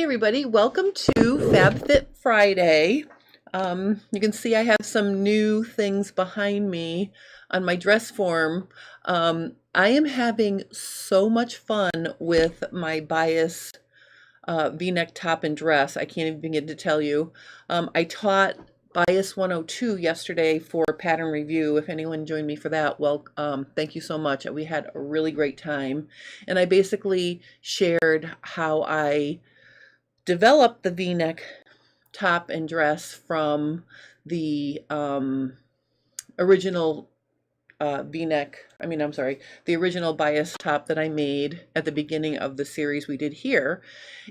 Hey everybody, welcome to FabFit Friday. You can see I have some new things behind me on my dress form. I am having so much fun with my bias V-neck top and dress. I can't even begin to tell you. I taught Bias 102 yesterday for pattern review. If anyone joined me for that, well, thank you so much. We had a really great time. And I basically shared how I developed the V-neck top and dress from the original the original bias top that I made at the beginning of the series we did here.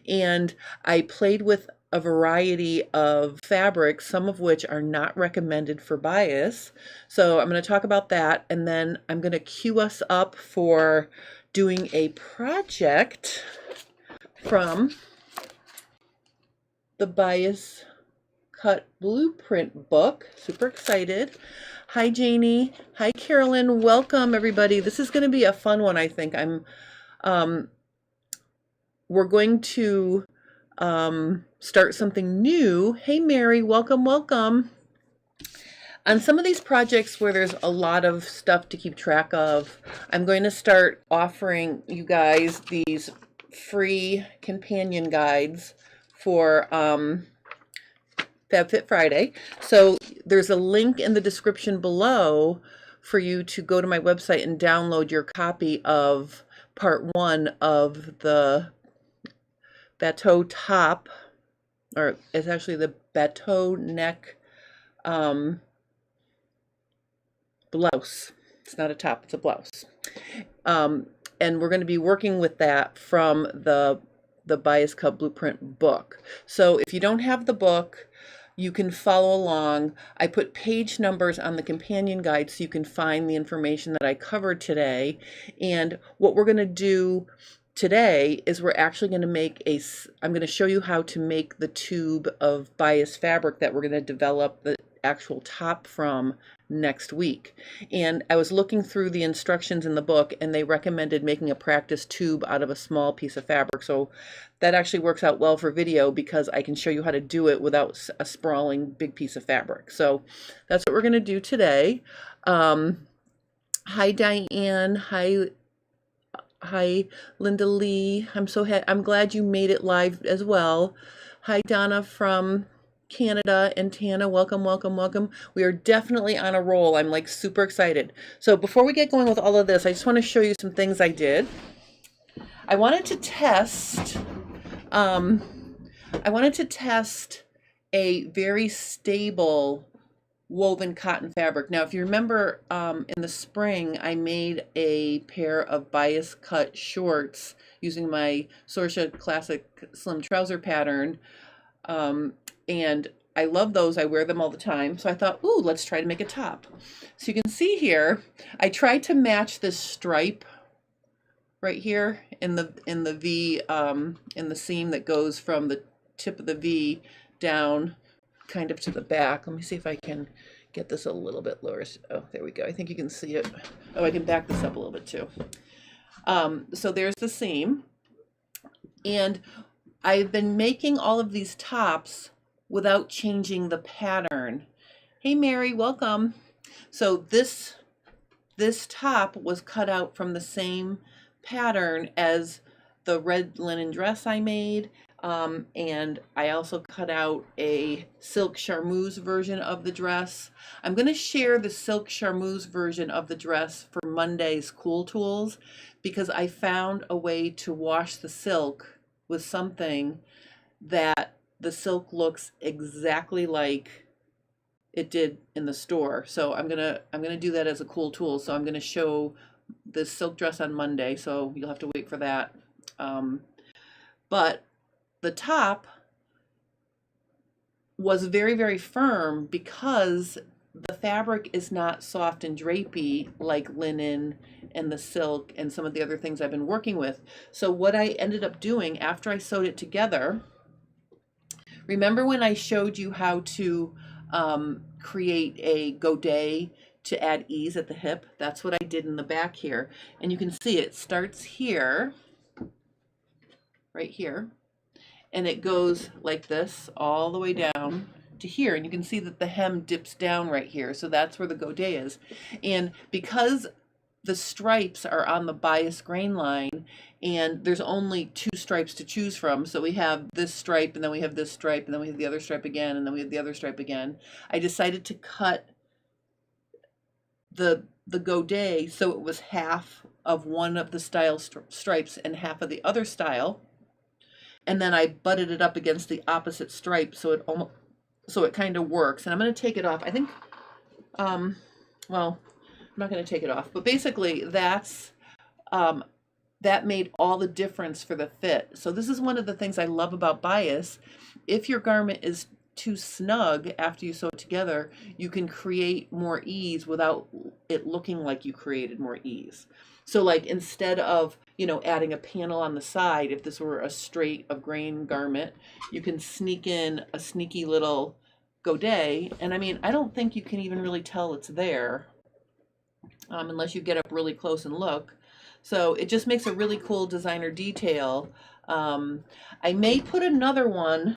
And I played with a variety of fabrics, some of which are not recommended for bias. So I'm going to talk about that, and then I'm going to cue us up for doing a project from the Bias Cut Blueprint book. Super excited. Hi Janie. Hi Carolyn. Welcome everybody. This is going to be a fun one, I think. We're going to start something new. Hey Mary, welcome, welcome. On some of these projects where there's a lot of stuff to keep track of, I'm going to start offering you guys these free companion guides for FabFit Friday. So there's a link in the description below for you to go to my website and download your copy of part 1 of the Bateau top, or it's actually the Bateau neck blouse. It's not a top, it's a blouse. And we're going to be working with that from the Bias Cut Blueprint book. So if you don't have the book, you can follow along. I put page numbers on the companion guide so you can find the information that I covered today. And what we're going to do today is we're actually going to make I'm going to show you how to make the tube of bias fabric that we're going to develop the actual top from next week. And I was looking through the instructions in the book, and they recommended making a practice tube out of a small piece of fabric. So that actually works out well for video because I can show you how to do it without a sprawling big piece of fabric. So that's what we're going to do today. Hi Diane. Hi Linda Lee. I'm glad you made it live as well. Hi Donna from Canada, and Tana, welcome, welcome, welcome. We are definitely on a roll. I'm like super excited. So before we get going with all of this, I just want to show you some things I did. I wanted to test a very stable woven cotton fabric. Now, if you remember, in the spring, I made a pair of bias cut shorts using my Sorsha Classic Slim Trouser pattern. And I love those. I wear them all the time. So I thought, ooh, let's try to make a top. So you can see here, I tried to match this stripe right here in the V, in the seam that goes from the tip of the V down kind of to the back. Let me see if I can get this a little bit lower. Oh, there we go. I think you can see it. Oh, I can back this up a little bit too. So there's the seam. And I've been making all of these tops without changing the pattern. Hey Mary, welcome. So this top was cut out from the same pattern as the red linen dress I made, and I also cut out a silk charmeuse version of the dress. I'm going to share the silk charmeuse version of the dress for Monday's Cool Tools because I found a way to wash the silk with something that the silk looks exactly like it did in the store. So I'm gonna do that as a cool tool. So I'm gonna show this silk dress on Monday. So you'll have to wait for that. But the top was very, very firm because the fabric is not soft and drapey like linen and the silk and some of the other things I've been working with. So what I ended up doing after I sewed it together, remember when I showed you how to create a godet to add ease at the hip? That's what I did in the back here. And you can see it starts here, right here, and it goes like this all the way down to here, and you can see that the hem dips down right here, so that's where the godet is. And because the stripes are on the bias grain line, and there's only 2 stripes to choose from, so we have this stripe, and then we have this stripe, and then we have the other stripe again, and then we have the other stripe again. I decided to cut the godet so it was half of one of the style stripes and half of the other style, and then I butted it up against the opposite stripe, so it kind of works. And I'm going to take it off. I think, well, I'm not going to take it off, but basically that's that made all the difference for the fit. So this is one of the things I love about bias. If your garment is too snug after you sew it together, you can create more ease without it looking like you created more ease. So like instead of, you know, adding a panel on the side, if this were a straight of grain garment, you can sneak in a sneaky little godet. And I mean, I don't think you can even really tell it's there unless you get up really close and look. So it just makes a really cool designer detail. I may put another one,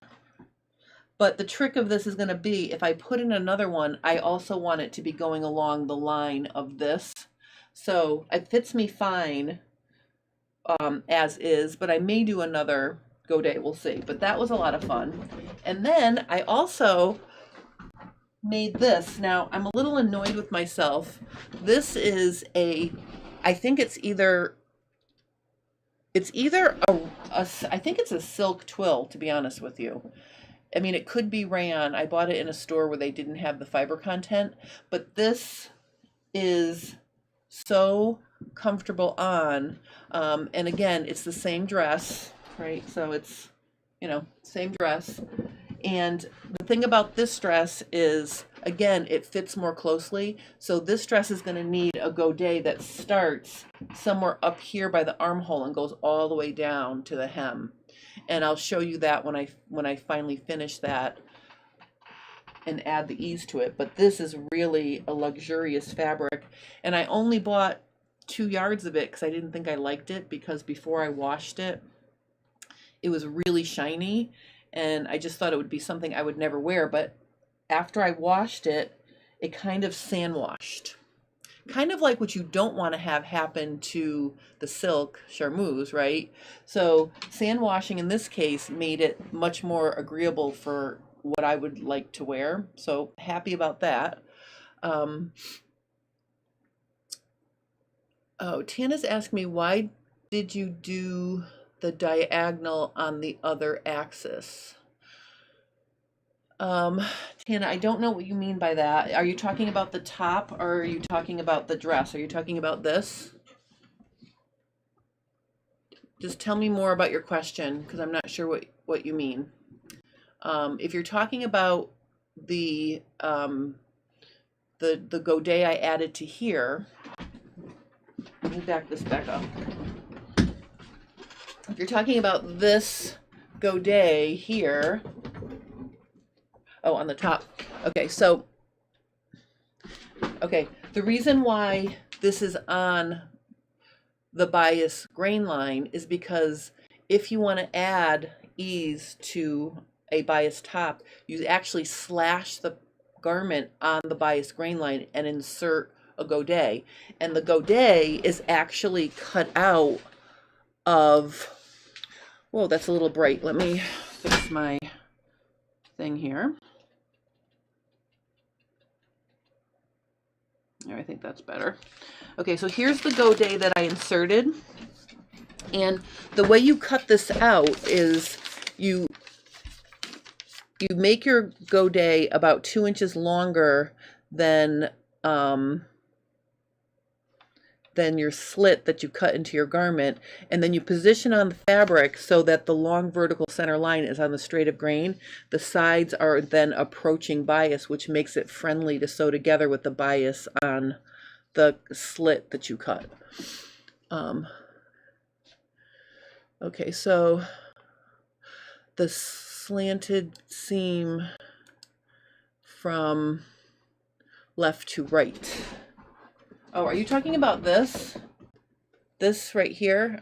but the trick of this is going to be, if I put in another one, I also want it to be going along the line of this. So it fits me fine as is, but I may do another godet, we'll see. But that was a lot of fun. And then I also made this. Now I'm a little annoyed with myself. This is I think it's either I think it's a silk twill, to be honest with you. I mean, it could be rayon. I bought it in a store where they didn't have the fiber content, but this is so comfortable on. And again, it's the same dress, right? So it's, you know, same dress. And the thing about this dress is, again, it fits more closely. So this dress is going to need a godet that starts somewhere up here by the armhole and goes all the way down to the hem. And I'll show you that when I finally finish that and add the ease to it. But this is really a luxurious fabric. And I only bought 2 yards of it because I didn't think I liked it, because before I washed it, it was really shiny. And I just thought it would be something I would never wear. But after I washed it, it kind of sand washed. Kind of like what you don't want to have happen to the silk charmeuse, right? So sand washing in this case made it much more agreeable for what I would like to wear. So happy about that. Oh, Tana's asked me, why did you do the diagonal on the other axis? Tana, I don't know what you mean by that. Are you talking about the top, or are you talking about the dress? Are you talking about this? Just tell me more about your question, because I'm not sure what you mean. If you're talking about the godet I added to here, let me back this back up. If you're talking about this godet here, oh, on the top. Okay, so, okay, the reason why this is on the bias grain line is because if you want to add ease to a bias top, you actually slash the garment on the bias grain line and insert a godet. And the godet is actually cut out of, whoa, that's a little bright. Let me fix my thing here. I think that's better. Okay, so here's the godet that I inserted. And the way you cut this out is you make your godet about 2 inches longer than your slit that you cut into your garment, and then you position on the fabric so that the long vertical center line is on the straight of grain. The sides are then approaching bias, which makes it friendly to sew together with the bias on the slit that you cut. Okay, so the slanted seam from left to right. Oh, are you talking about this? This right here?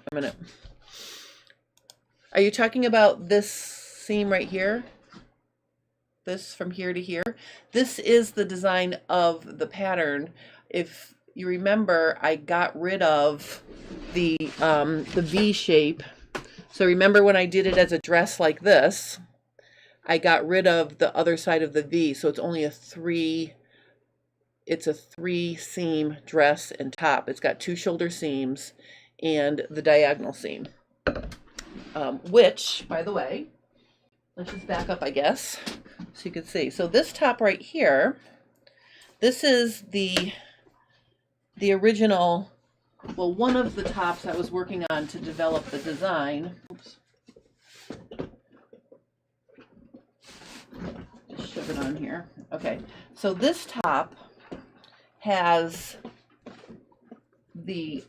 Are you talking about this seam right here, this from here to here, this is the design of the pattern. If you remember, I got rid of the V shape. So remember when I did it as a dress like this, I got rid of the other side of the V, so it's only it's a 3-seam dress and top. It's got 2 shoulder seams and the diagonal seam, which, by the way, let's just back up, I guess, so you can see. So this top right here, this is the original, well, one of the tops I was working on to develop the design. Oops. Just shove it on here. Okay, so this top has the,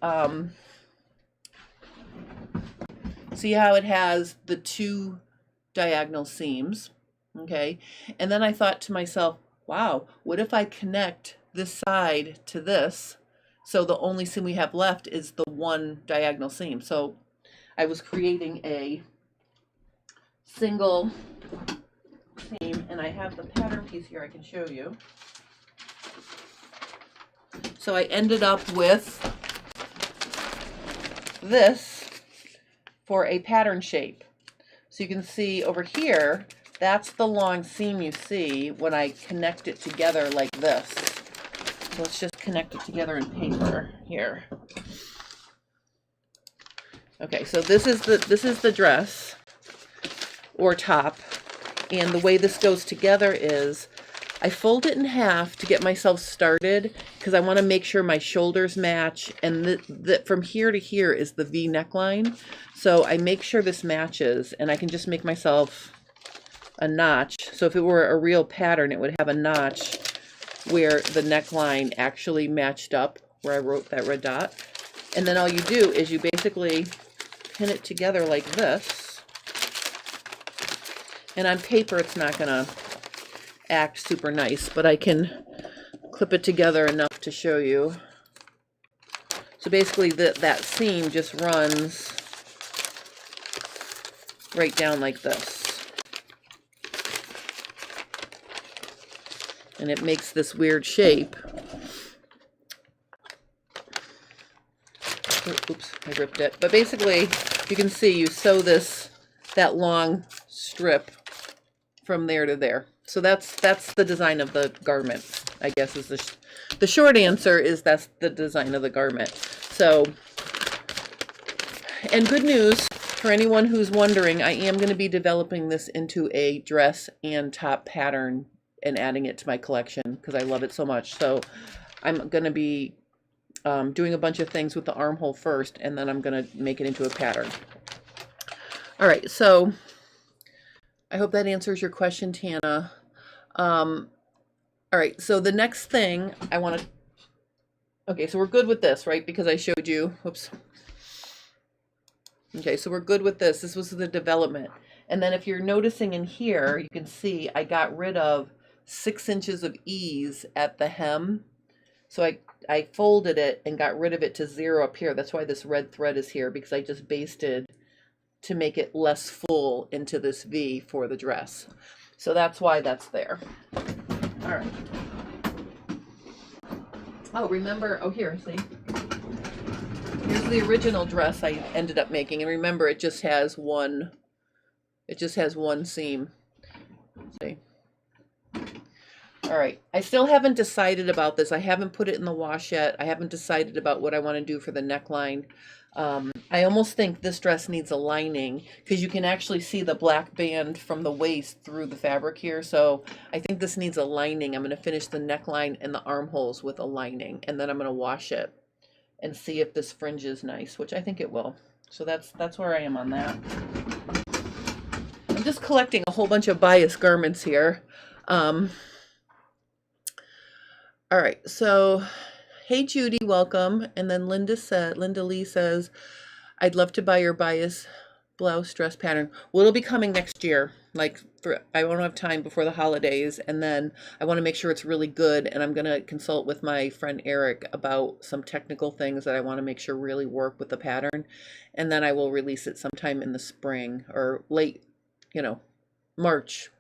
see how it has the 2 diagonal seams, okay? And then I thought to myself, wow, what if I connect this side to this, so the only seam we have left is the 1 diagonal seam. So I was creating a single seam, and I have the pattern piece here I can show you. So I ended up with this for a pattern shape. So you can see over here, that's the long seam you see when I connect it together like this. So let's just connect it together in paper here. Okay, so this is the dress or top, and the way this goes together is I fold it in half to get myself started because I want to make sure my shoulders match, and from here to here is the V neckline. So I make sure this matches, and I can just make myself a notch. So if it were a real pattern, it would have a notch where the neckline actually matched up where I wrote that red dot. And then all you do is you basically pin it together like this. And on paper, it's not gonna act super nice, but I can clip it together enough to show you. So basically that seam just runs right down like this. And it makes this weird shape. Oops, I ripped it. But basically, you can see you sew that long strip from there to there. So that's the design of the garment, I guess, is the short answer is that's the design of the garment. So, and good news for anyone who's wondering, I am going to be developing this into a dress and top pattern and adding it to my collection because I love it so much. So I'm going to be doing a bunch of things with the armhole first, and then I'm going to make it into a pattern. All right, so I hope that answers your question, Tana. All right, so the next thing I want to, okay, so we're good with this, right? Because I showed you, whoops. Okay, so we're good with this. This was the development. And then if you're noticing in here, you can see I got rid of 6 inches of ease at the hem. So I folded it and got rid of it to 0 up here. That's why this red thread is here, because I just basted to make it less full into this V for the dress. So that's why that's there. All right. Oh, remember, oh, here, see? Here's the original dress I ended up making. And remember, it just has one seam. See? All right, I still haven't decided about this. I haven't put it in the wash yet. I haven't decided about what I want to do for the neckline. I almost think this dress needs a lining because you can actually see the black band from the waist through the fabric here. So I think this needs a lining. I'm going to finish the neckline and the armholes with a lining, and then I'm going to wash it and see if this fringe is nice, which I think it will. So that's where I am on that. I'm just collecting a whole bunch of bias garments here. All right, so hey Judy, welcome. And then Linda Lee says, I'd love to buy your bias blouse dress pattern. Well, it'll be coming next year. I won't have time before the holidays, and then I want to make sure it's really good, and I'm going to consult with my friend Eric about some technical things that I want to make sure really work with the pattern, and then I will release it sometime in the spring or late, March.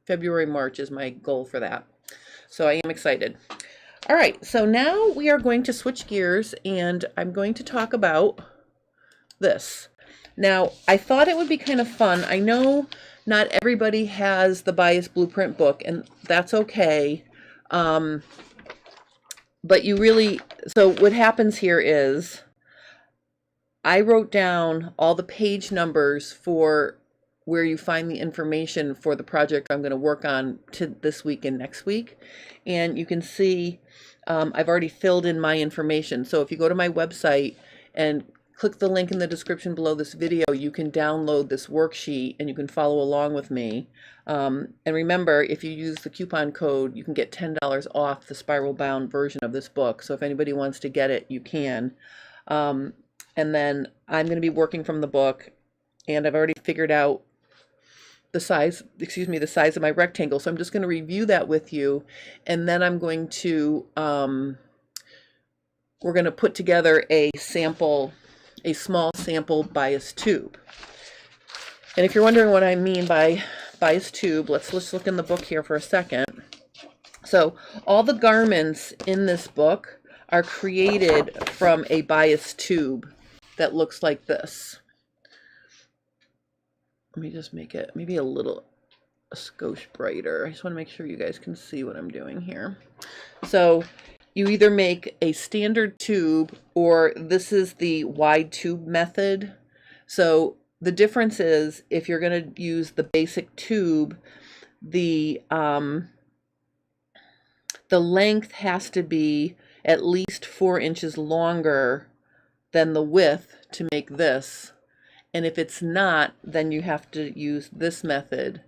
February, March is my goal for that. So I am excited. All right, so now we are going to switch gears and I'm going to talk about this. Now, I thought it would be kind of fun. I know not everybody has the Bias Blueprint book, and that's okay. But you really, so what happens here is I wrote down all the page numbers for where you find the information for the project I'm going to work on this week and next week. And you can see I've already filled in my information. So if you go to my website and click the link in the description below this video, you can download this worksheet and you can follow along with me. And remember, if you use the coupon code, you can get $10 off the spiral bound version of this book. So if anybody wants to get it, you can. And then I'm going to be working from the book, and I've already figured out the size of my rectangle. So I'm just going to review that with you, and then I'm going to, we're going to put together a small sample bias tube. And if you're wondering what I mean by bias tube, let's look in the book here for a second. So all the garments in this book are created from a bias tube that looks like this. Let me just make it maybe a skosh brighter. I just want to make sure you guys can see what I'm doing here. So you either make a standard tube, or this is the wide tube method. So the difference is, if you're going to use the basic tube, the length has to be at least 4 inches longer than the width to make this. And if it's not, then you have to use this method.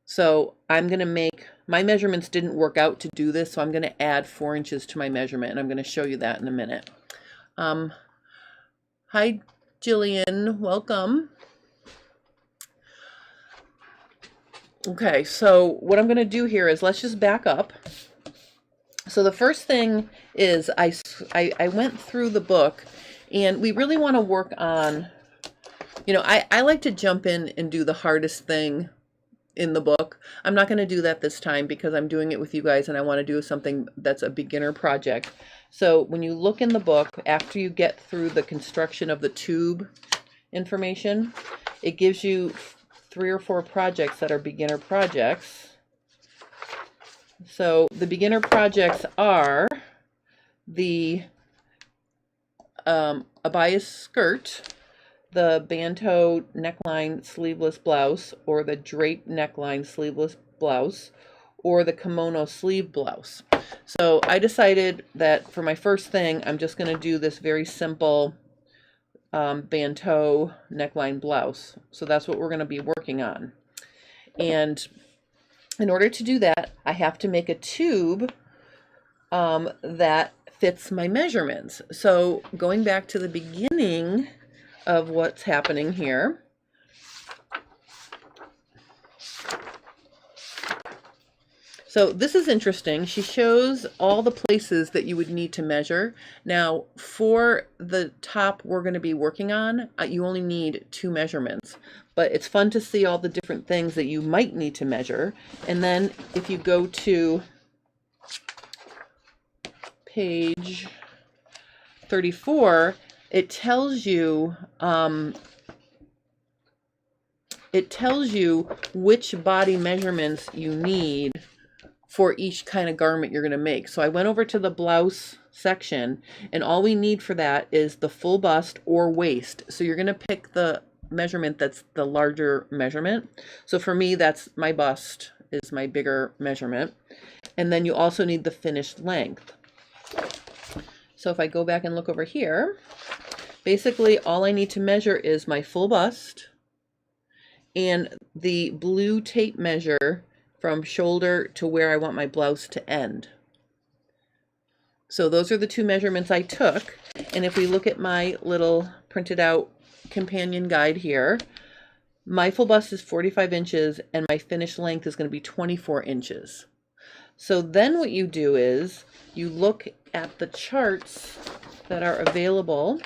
So I'm going to make, my measurements didn't work out to do this, so I'm going to add 4 inches to my measurement, and I'm going to show you that in a minute. Hi, Jillian, welcome. Okay, so what I'm going to do here is, let's just back up. So the first thing is I went through the book, and we really want to work on, you know, I like to jump in and do the hardest thing in the book. I'm not going to do that this time because I'm doing it with you guys, and I want to do something that's a beginner project. So when you look in the book, after you get through the construction of the tube information, it gives you 3 or 4 projects that are beginner projects. So the beginner projects are the a bias skirt, the Bateau neckline sleeveless blouse, or the drape neckline sleeveless blouse, or the kimono sleeve blouse. So I decided that for my first thing, I'm just going to do this very simple Bateau neckline blouse. So that's what we're going to be working on. And in order to do that, I have to make a tube that fits my measurements. So going back to the beginning of what's happening here, so this is interesting. She shows all the places that you would need to measure. Now, for the top we're going to be working on, you only need 2 measurements. But it's fun to see all the different things that you might need to measure. And then if you go to page 34, it tells you which body measurements you need for each kind of garment you're going to make. So I went over to the blouse section, and all we need for that is the full bust or waist. So you're going to pick the measurement that's the larger measurement. So for me, that's my bust is my bigger measurement. And then you also need the finished length. So if I go back and look over here, basically all I need to measure is my full bust and the blue tape measure from shoulder to where I want my blouse to end. So those are the 2 measurements I took. And if we look at my little printed out companion guide here, my full bust is 45 inches and my finished length is going to be 24 inches. So then what you do is you look at the charts that are available,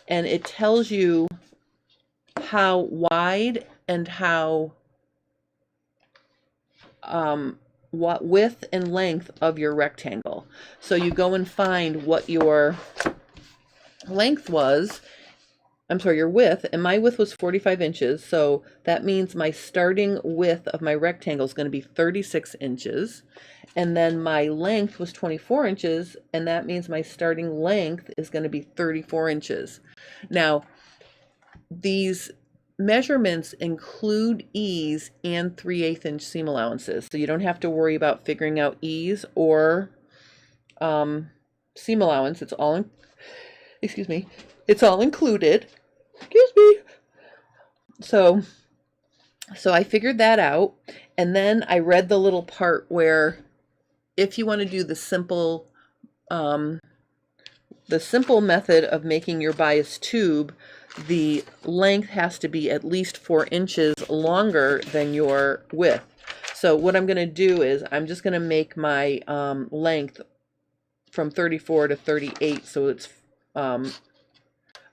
and it tells you how wide and how what width and length of your rectangle. So you go and find what your length was, I'm sorry, your width, and my width was 45 inches, so that means my starting width of my rectangle is going to be 36 inches, and then my length was 24 inches, and that means my starting length is going to be 34 inches. Now, these measurements include ease and 3/8 inch seam allowances, so you don't have to worry about figuring out ease or seam allowance. It's all, excuse me, it's all included. Excuse me. So I figured that out, and then I read the little part where if you want to do the simple method of making your bias tube, the length has to be at least 4 inches longer than your width. So what I'm going to do is I'm just going to make my length from 34 to 38, so it's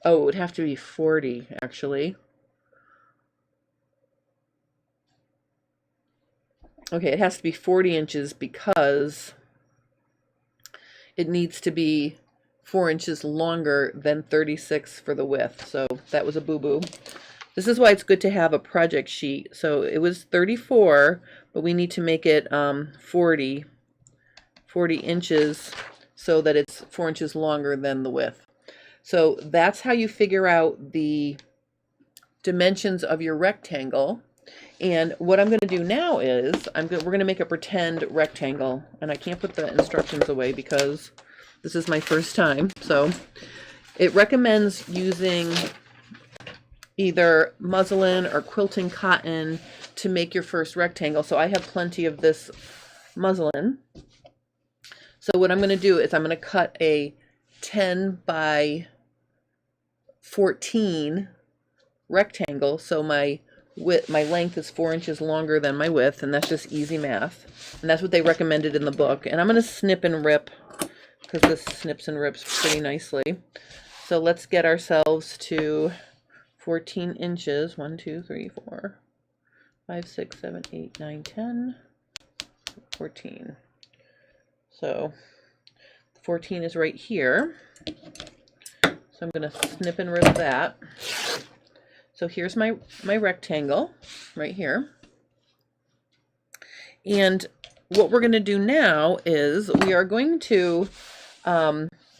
oh, it would have to be 40, actually. Okay, it has to be 40 inches because it needs to be 4 inches longer than 36 for the width. So that was a boo-boo. This is why it's good to have a project sheet. So it was 34, but we need to make it 40 inches so that it's 4 inches longer than the width. So that's how you figure out the dimensions of your rectangle. And what I'm going to do now is we're going to make a pretend rectangle, and I can't put the instructions away because this is my first time. So it recommends using either muslin or quilting cotton to make your first rectangle. So I have plenty of this muslin. So what I'm going to do is I'm going to cut a 10 by 14 rectangle, so my length is 4 inches longer than my width, and that's just easy math, and that's what they recommended in the book. And I'm going to snip and rip because this snips and rips pretty nicely. So let's get ourselves to 14 inches. 1 2 3 4 5 6 7 8 9 10 14. So 14 is right here. So I'm going to snip and rip that. So here's my rectangle right here. And what we're going to do now is we are going to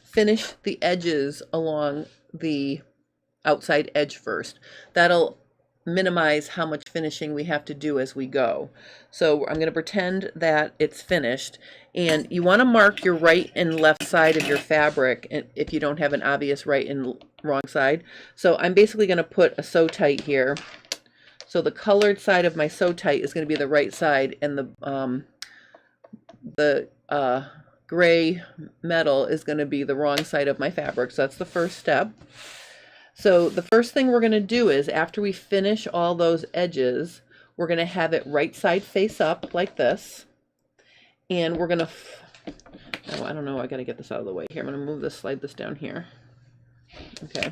finish the edges along the outside edge first. That'll minimize how much finishing we have to do as we go. So I'm going to pretend that it's finished, and you want to mark your right and left side of your fabric if you don't have an obvious right and wrong side. So I'm basically going to put a sew tight here. So the colored side of my sew tight is going to be the right side, and the gray metal is going to be the wrong side of my fabric. So that's the first step. So the first thing we're going to do is, after we finish all those edges, we're going to have it right side face up like this. And we're going to, oh, I don't know, I got to get this out of the way here. I'm going to move this, slide this down here. Okay.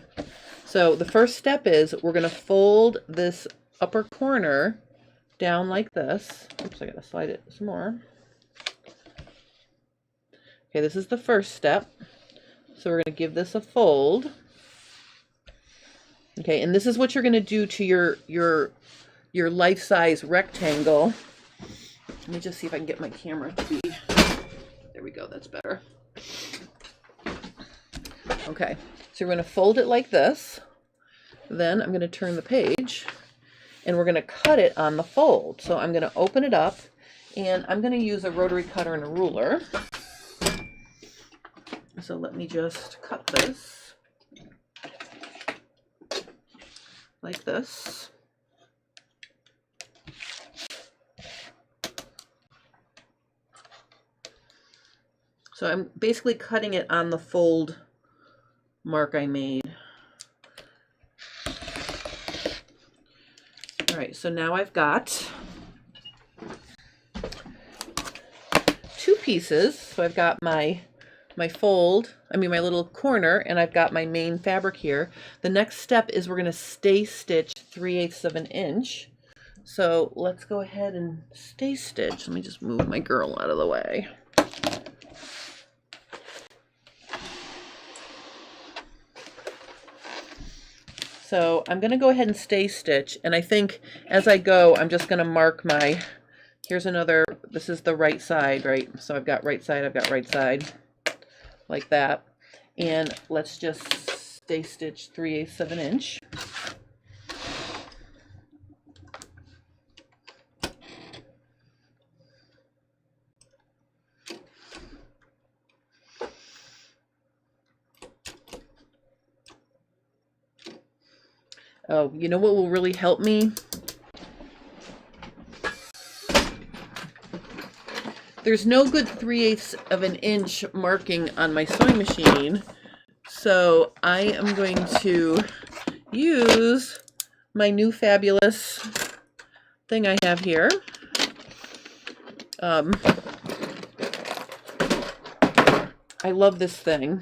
So the first step is we're going to fold this upper corner down like this. Oops, I got to slide it some more. Okay, this is the first step. So we're going to give this a fold. Okay, and this is what you're going to do to your life-size rectangle. Let me just see if I can get my camera to be, there we go, that's better. Okay, so we're going to fold it like this. Then I'm going to turn the page, and we're going to cut it on the fold. So I'm going to open it up, and I'm going to use a rotary cutter and a ruler. So let me just cut this like this. So I'm basically cutting it on the fold mark I made. All right, so now I've got two pieces. So I've got my fold, my little corner, and I've got my main fabric here. The next step is we're going to stay stitch 3/8 of an inch. So let's go ahead and stay stitch. Let me just move my girl out of the way. So I'm going to go ahead and stay stitch, and I think as I go, I'm just going to mark my, here's another, this is the right side, right? So I've got right side, I've got right side, like that. And let's just stay stitch 3/8 of an inch. Oh, you know what will really help me? There's no good 3/8 of an inch marking on my sewing machine, so I am going to use my new fabulous thing I have here. I love this thing.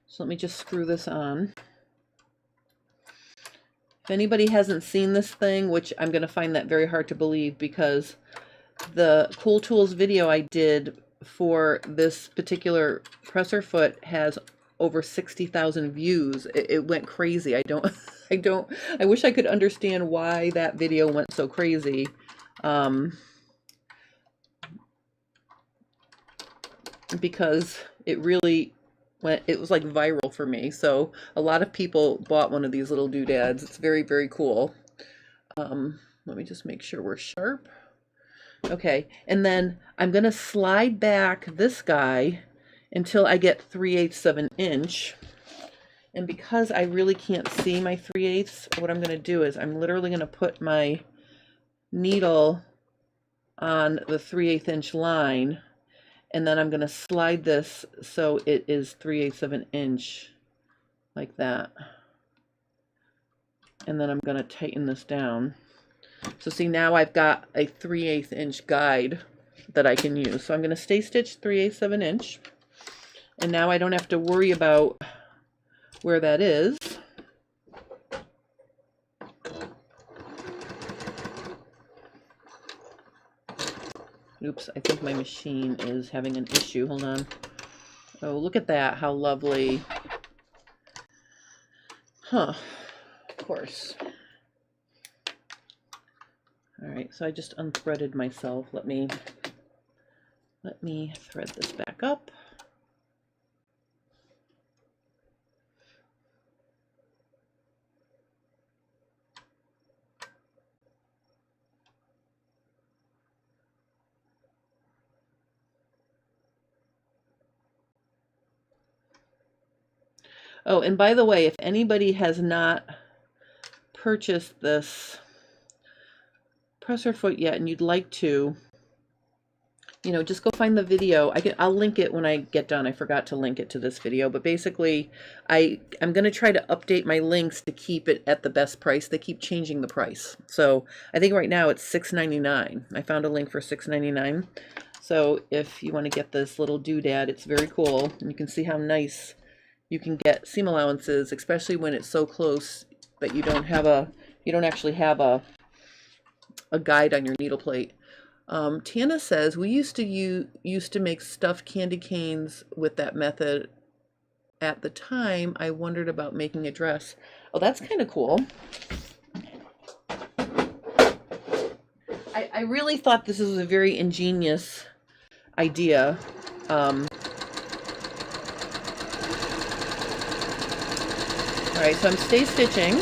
So let me just screw this on. If anybody hasn't seen this thing, which I'm going to find that very hard to believe because the Cool Tools video I did for this particular presser foot has over 60,000 views. It went crazy. I wish I could understand why that video went so crazy. Because it really it was like viral for me. So a lot of people bought one of these little doodads. It's very, very cool. Let me just make sure we're sharp. Okay, and then I'm going to slide back this guy until I get 3/8 of an inch. And because I really can't see my 3/8, what I'm going to do is I'm literally going to put my needle on the 3/8 inch line, and then I'm going to slide this so it is 3/8 of an inch, like that. And then I'm going to tighten this down. So see, now I've got a 3/8 inch guide that I can use. So I'm going to stay stitch 3/8 of an inch. And now I don't have to worry about where that is. Oops, I think my machine is having an issue. Hold on. Oh, look at that. How lovely. Huh. Of course. All right, so I just unthreaded myself. Let me thread this back up. Oh, and by the way, if anybody has not purchased this presser foot yet and you'd like to, you know, just go find the video. I'll link it when I get done. I forgot to link it to this video, but basically I'm going to try to update my links to keep it at the best price. They keep changing the price. So I think right now it's $6.99. I found a link for $6.99. So if you want to get this little doodad, it's very cool. And you can see how nice you can get seam allowances, especially when it's so close that you don't actually have a guide on your needle plate. Tana says we used to make stuffed candy canes with that method. At the time, I wondered about making a dress. Oh, that's kind of cool. I really thought this was a very ingenious idea. All right, so I'm stay stitching.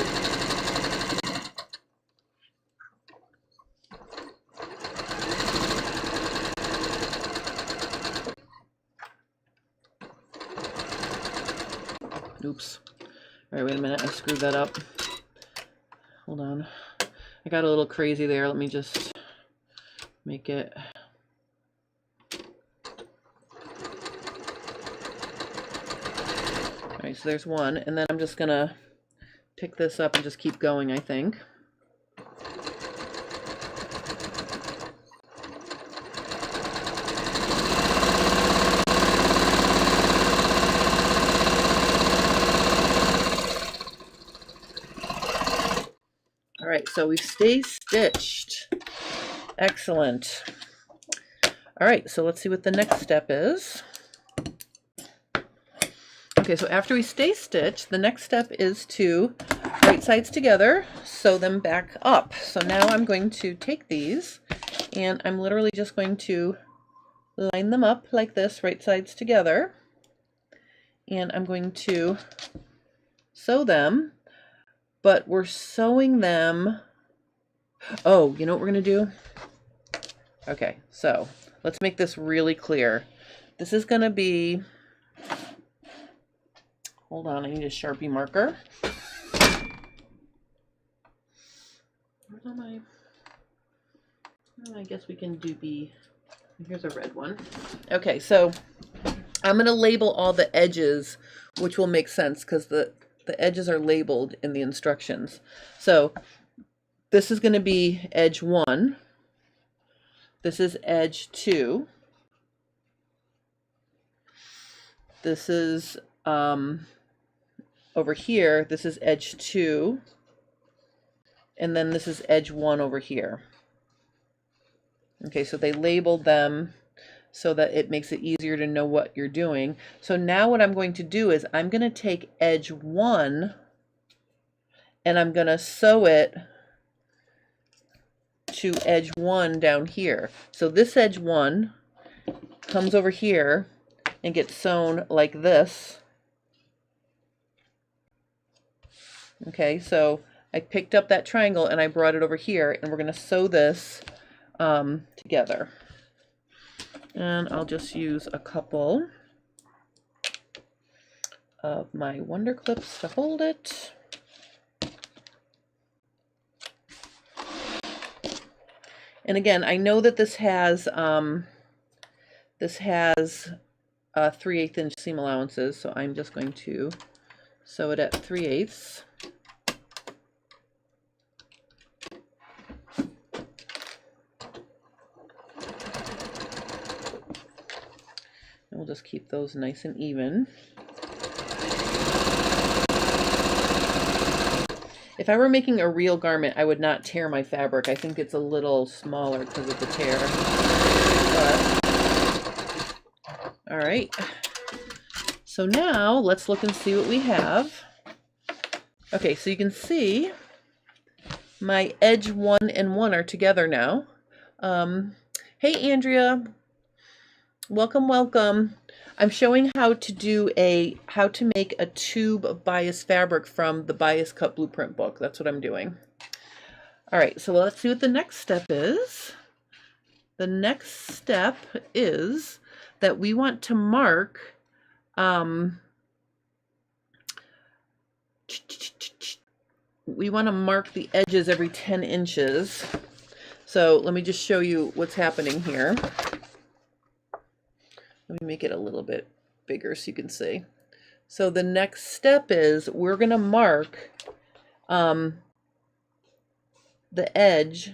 Oops. All right, wait a minute. I screwed that up. Hold on. I got a little crazy there. Let me just make it. All right, so there's one. And then I'm just going to pick this up and just keep going, I think. All right, so we stay stitched. Excellent. All right, so let's see what the next step is. Okay, so after we stay stitched, the next step is to right sides together, sew them back up. So now I'm going to take these and I'm literally just going to line them up like this, right sides together. And I'm going to sew them, but we're sewing them. Oh, you know what we're going to do? Okay, so let's make this really clear. This is going to be, hold on, I need a Sharpie marker. Where's all my, oh, I guess we can do B. Here's a red one. Okay, so I'm going to label all the edges, which will make sense because the edges are labeled in the instructions. So this is going to be edge 1. This is edge 2. This is over here, this is edge 2. And then this is edge 1 over here. Okay, so they labeled them so that it makes it easier to know what you're doing. So now what I'm going to do is I'm going to take edge 1 and I'm going to sew it to edge 1 down here. So this edge 1 comes over here and gets sewn like this. Okay, so I picked up that triangle and I brought it over here, and we're going to sew this together. And I'll just use a couple of my Wonder Clips to hold it. And again, I know that this has 3/8 inch seam allowances, so I'm just going to sew it at 3/8. And we'll just keep those nice and even. If I were making a real garment, I would not tear my fabric. I think it's a little smaller because of the tear. But, all right. So now let's look and see what we have. Okay, so you can see my edge 1 and 1 are together now. Hey, Andrea. Welcome, welcome. I'm showing how to make a tube bias fabric from the Bias Cut Blueprint book. That's what I'm doing. All right, so let's see what the next step is. The next step is that we want to mark the edges every 10 inches. So let me just show you what's happening here. Let me make it a little bit bigger so you can see. So the next step is we're going to mark the edge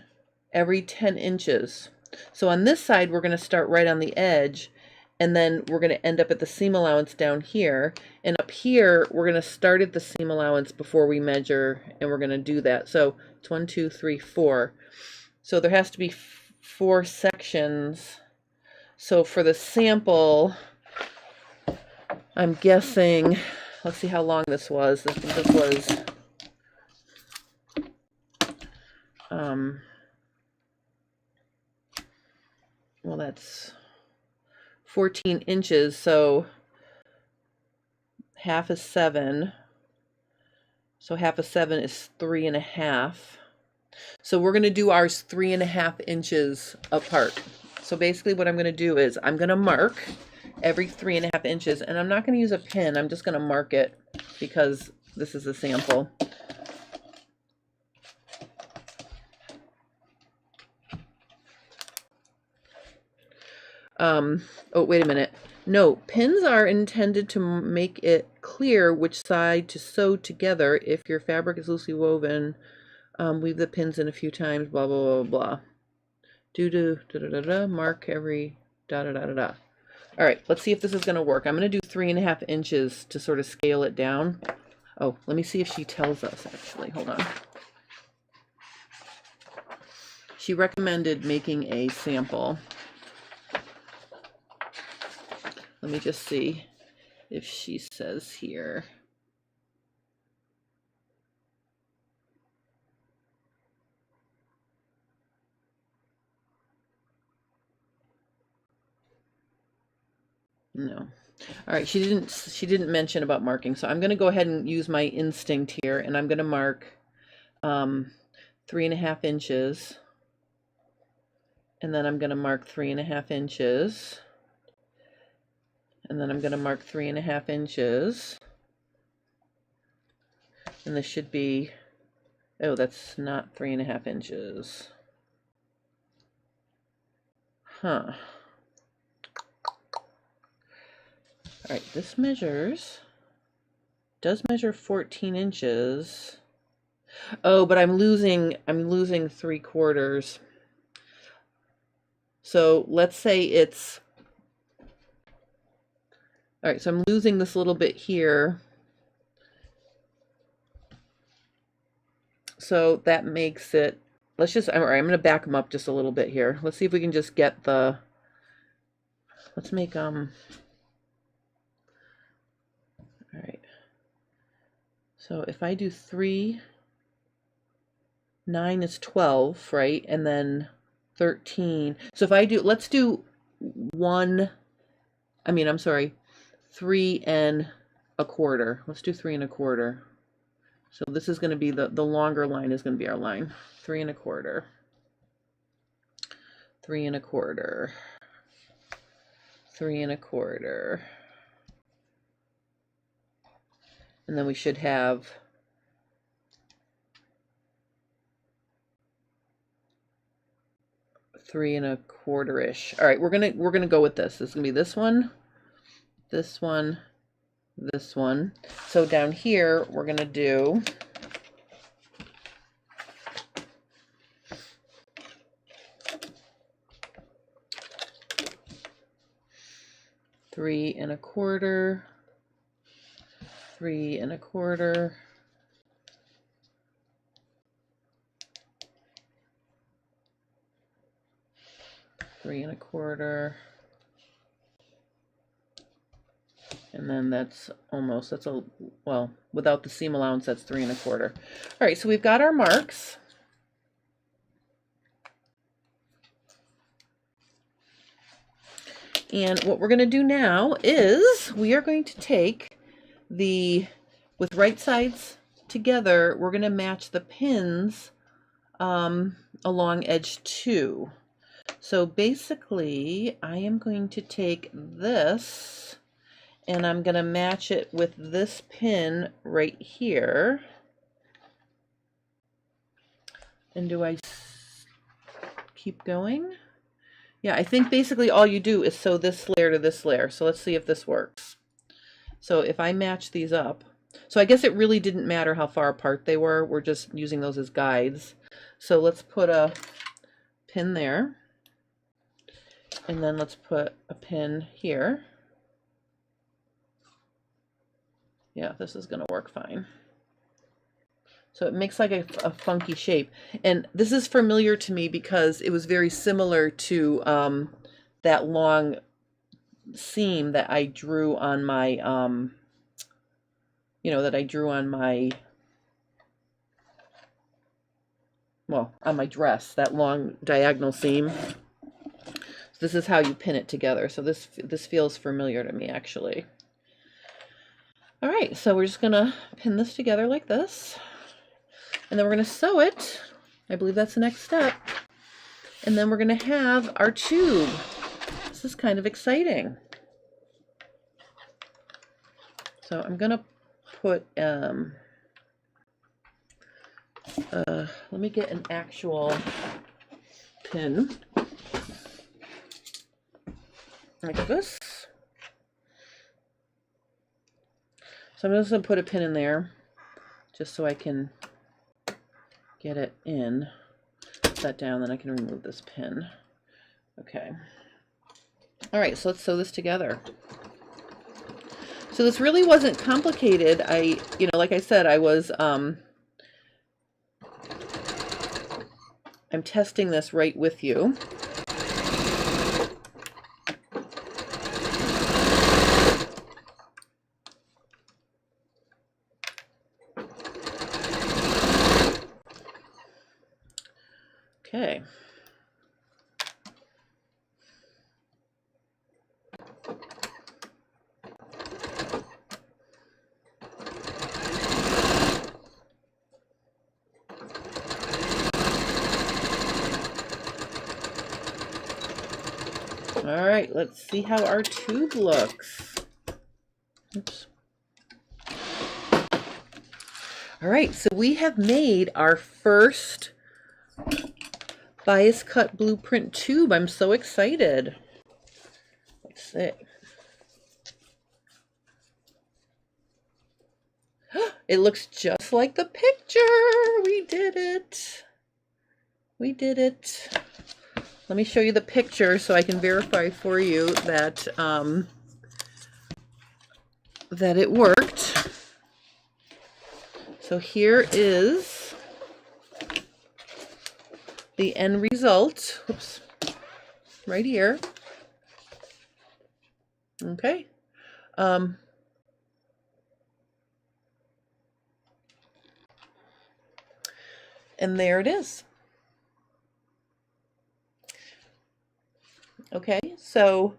every 10 inches. So on this side, we're going to start right on the edge, and then we're going to end up at the seam allowance down here. And up here, we're going to start at the seam allowance before we measure, and we're going to do that. So it's 1, 2, 3, 4. So there has to be 4 sections. So for the sample, I'm guessing, let's see how long this was. I think this was, well, that's 14 inches, so half is 7. So half of 7 is 3.5. So we're going to do ours 3.5 inches apart. So basically what I'm going to do is I'm going to mark every 3.5 inches, and I'm not going to use a pin. I'm just going to mark it because this is a sample. Oh, wait a minute. No, pins are intended to make it clear which side to sew together. If your fabric is loosely woven, weave the pins in a few times, blah, blah, blah, blah. Mark every da da da da da. All right, let's see if this is going to work. I'm going to do 3.5 inches to sort of scale it down. Oh, let me see if she tells us actually. Hold on. she recommended making a sample. Let me just see if she says here. No. All right, she didn't mention about marking, so I'm going to go ahead and use my instinct here, and I'm going to mark 3.5 inches, and then I'm going to mark 3.5 inches, and then I'm going to mark 3.5 inches, and this should be, oh, that's not 3.5 inches. Huh. All right, this does measure 14 inches. Oh, but I'm losing 3/4. So let's say it's, all right, so I'm losing this little bit here. So that makes it, let's just, all right, I'm going to back them up just a little bit here. Let's see if we can just get the, let's make, all right. So if I do 3, 9 is 12, right? And then 13. So if I do, let's do 3.25. Let's do 3.25. So this is going to be the longer line is going to be our line. 3.25. 3.25. 3.25. And then we should have 3.25-ish. All right, we're gonna go with this. This is gonna be this one, this one, this one. So down here we're gonna do 3.25, 3.25, 3.25, and then that's a, well, without the seam allowance, that's 3.25. All right, so we've got our marks. And what we're going to do now is we are going to take with right sides together, we're going to match the pins along edge 2. So basically, I am going to take this and I'm going to match it with this pin right here. And do I keep going? Yeah, I think basically all you do is sew this layer to this layer. So let's see if this works. So if I match these up, so I guess it really didn't matter how far apart they were. We're just using those as guides. So let's put a pin there. And then let's put a pin here. Yeah, this is going to work fine. So it makes like a funky shape. And this is familiar to me because it was very similar to that long seam that I drew on my, well, on my dress, that long diagonal seam. So this is how you pin it together. So this feels familiar to me, actually. All right, so we're just gonna pin this together like this. And then we're going to sew it. I believe that's the next step. And then we're going to have our tube. This is kind of exciting. So I'm going to put, let me get an actual pin. Like this. So I'm just going to put a pin in there just so I can get it in. Put that down, then I can remove this pin. Okay. All right, so let's sew this together. So this really wasn't complicated. Like I said, I was I'm testing this right with you. Okay. All right, let's see how our tube looks. Oops. All right, so we have made our first bias cut blueprint tube. I'm so excited. Let's see. It looks just like the picture. We did it. We did it. Let me show you the picture so I can verify for you that that it worked. So here is the end result. Oops. Right here. Okay. And there it is. Okay, so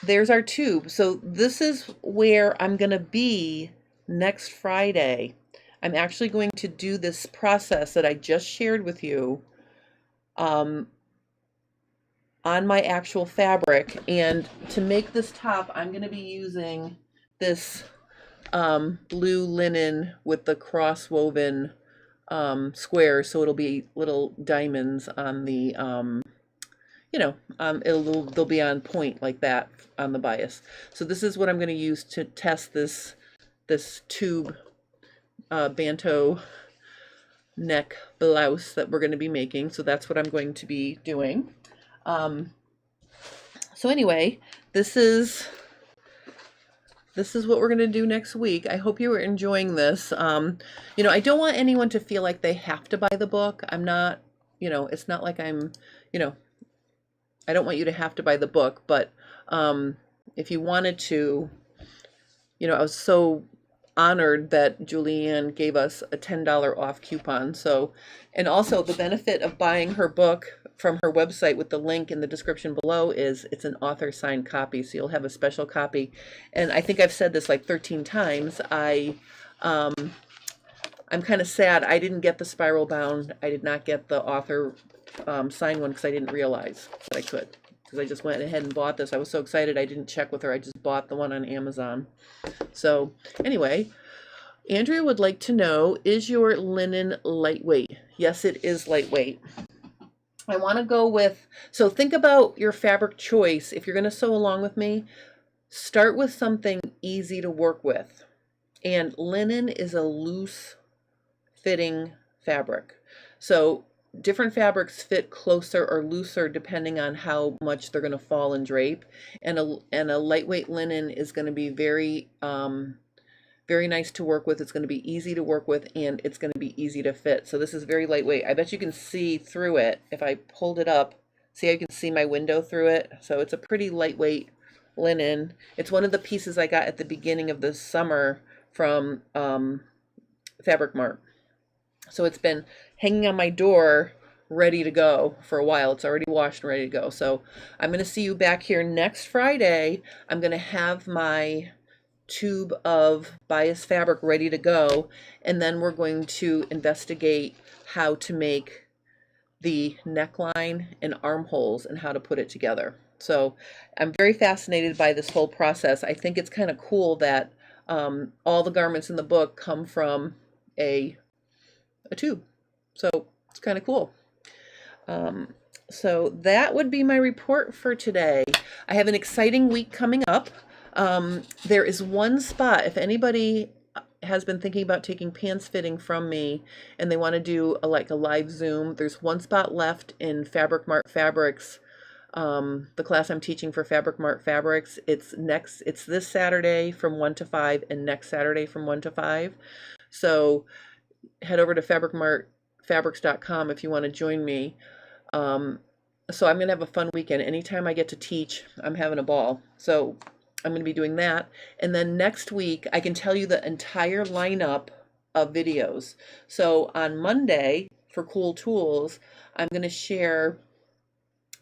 there's our tube. So this is where I'm going to be next Friday. I'm actually going to do this process that I just shared with you on my actual fabric. And to make this top, I'm going to be using this blue linen with the cross woven squares. So it'll be little diamonds on the you know, they'll be on point like that on the bias. So this is what I'm going to use to test this tube Bateau neck blouse that we're going to be making. So that's what I'm going to be doing. So anyway, this is what we're going to do next week. I hope you are enjoying this. You know, I don't want anyone to feel like they have to buy the book. I'm not, you know, it's not like I'm, you know, I don't want you to have to buy the book, but if you wanted to, you know, I was so honored that Julianne gave us a $10 off coupon. So, and also the benefit of buying her book from her website with the link in the description below is it's an author signed copy. So you'll have a special copy. And I think I've said this like 13 times. I'm kind of sad. I didn't get the spiral bound. I did not get the author sign one because I didn't realize that I could, because I just went ahead and bought this. I was so excited I didn't check with her. I just bought the one on Amazon. So anyway, Andrea would like to know, is your linen lightweight? Yes, it is lightweight. I want to go with, so think about your fabric choice. If you're going to sew along with me, start with something easy to work with. And linen is a loose fitting fabric. So different fabrics fit closer or looser depending on how much they're going to fall and drape. And a lightweight linen is going to be very very nice to work with. It's going to be easy to work with, and it's going to be easy to fit. So this is very lightweight. I bet you can see through it. If I pulled it up, see how you can see my window through it? So it's a pretty lightweight linen. It's one of the pieces I got at the beginning of the summer from Fabric Mart. So it's been hanging on my door ready to go for a while. It's already washed and ready to go. So I'm going to see you back here next Friday. I'm going to have my tube of bias fabric ready to go, and then we're going to investigate how to make the neckline and armholes and how to put it together. So I'm very fascinated by this whole process. I think it's kind of cool that all the garments in the book come from a tube. So it's kind of cool. So that would be my report for today. I have an exciting week coming up. There is one spot, if anybody has been thinking about taking pants fitting from me and they want to do like a live Zoom, there's one spot left in Fabric Mart Fabrics. The class I'm teaching for Fabric Mart Fabrics, it's this Saturday from 1 to 5 and next Saturday from 1 to 5. So head over to Fabric Mart fabrics.com if you want to join me. So I'm going to have a fun weekend. Anytime I get to teach, I'm having a ball. So I'm going to be doing that. And then next week, I can tell you the entire lineup of videos. So on Monday for Cool Tools, I'm going to share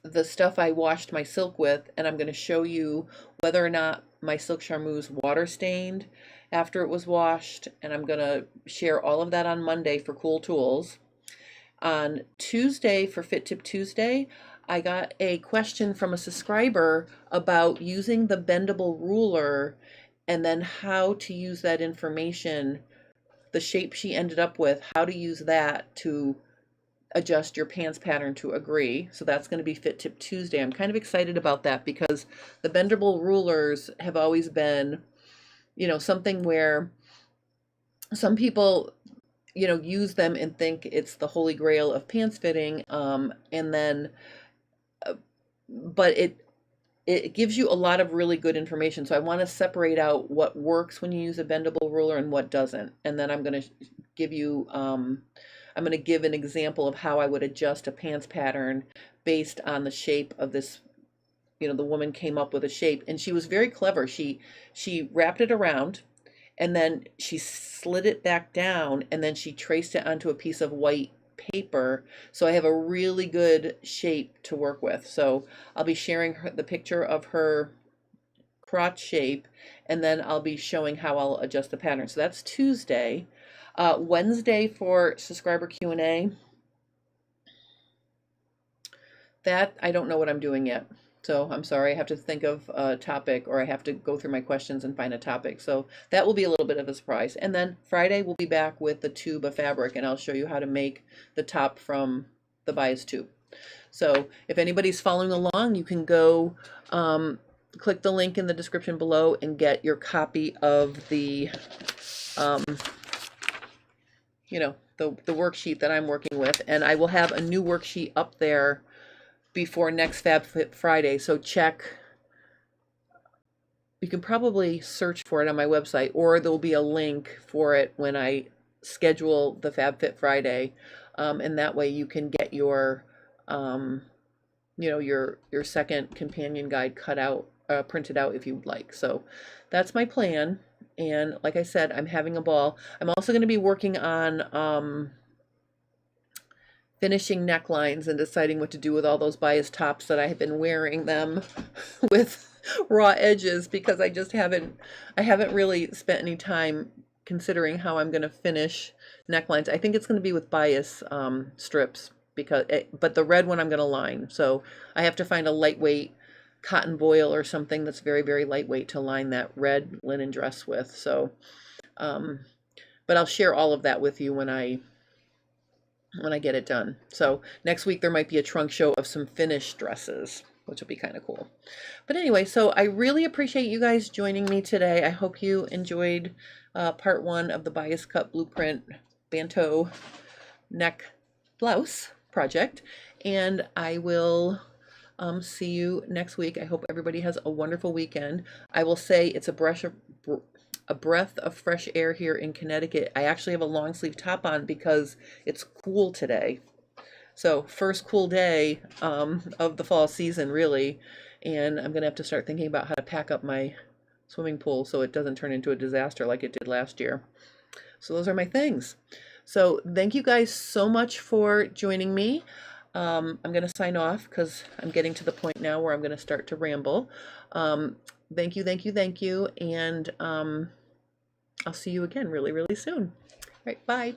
the stuff I washed my silk with, and I'm going to show you whether or not my silk charmeuse water stained after it was washed, and I'm going to share all of that on Monday for Cool Tools. On Tuesday for Fit Tip Tuesday, I got a question from a subscriber about using the bendable ruler and then how to use that information, the shape she ended up with, how to use that to adjust your pants pattern to agree. So that's going to be Fit Tip Tuesday. I'm kind of excited about that because the bendable rulers have always been, something where some people, use them and think it's the holy grail of pants fitting. And then, but it gives you a lot of really good information. So I want to separate out what works when you use a bendable ruler and what doesn't. And then I'm going to give you, I'm going to give an example of how I would adjust a pants pattern based on the shape of this. The woman came up with a shape, and she was very clever. She wrapped it around, and then she slid it back down, and then she traced it onto a piece of white paper. So I have a really good shape to work with. So I'll be sharing the picture of her crotch shape, and then I'll be showing how I'll adjust the pattern. So that's Tuesday. Wednesday for subscriber Q&A. That I don't know what I'm doing yet. So I'm sorry, I have to think of a topic, or I have to go through my questions and find a topic. So that will be a little bit of a surprise. And then Friday we'll be back with the tube of fabric, and I'll show you how to make the top from the bias tube. So if anybody's following along, you can go click the link in the description below and get your copy of the the worksheet that I'm working with. And I will have a new worksheet up there before next Fab Fit Friday. So check, you can probably search for it on my website, or there'll be a link for it when I schedule the Fab Fit Friday. And that way you can get your, your second companion guide cut out, printed out if you would like. So that's my plan. And like I said, I'm having a ball. I'm also going to be working on finishing necklines and deciding what to do with all those bias tops that I have been wearing them with raw edges, because I haven't really spent any time considering how I'm going to finish necklines. I think it's going to be with bias strips, but the red one I'm going to line. So I have to find a lightweight cotton voile or something that's very, very lightweight to line that red linen dress with. So, but I'll share all of that with you when I get it done. So next week there might be a trunk show of some finished dresses, which will be kind of cool. But anyway, so I really appreciate you guys joining me today. I hope you enjoyed part 1 of the bias cut blueprint Bateau neck blouse project, and I will see you next week. I hope everybody has a wonderful weekend. I will say it's a breath of fresh air here in Connecticut. I actually have a long sleeve top on because it's cool today. So first cool day of the fall season, really. And I'm going to have to start thinking about how to pack up my swimming pool so it doesn't turn into a disaster like it did last year. So those are my things. So thank you guys so much for joining me. I'm going to sign off because I'm getting to the point now where I'm going to start to ramble. Thank you, thank you, thank you. And I'll see you again really, really soon. All right, bye.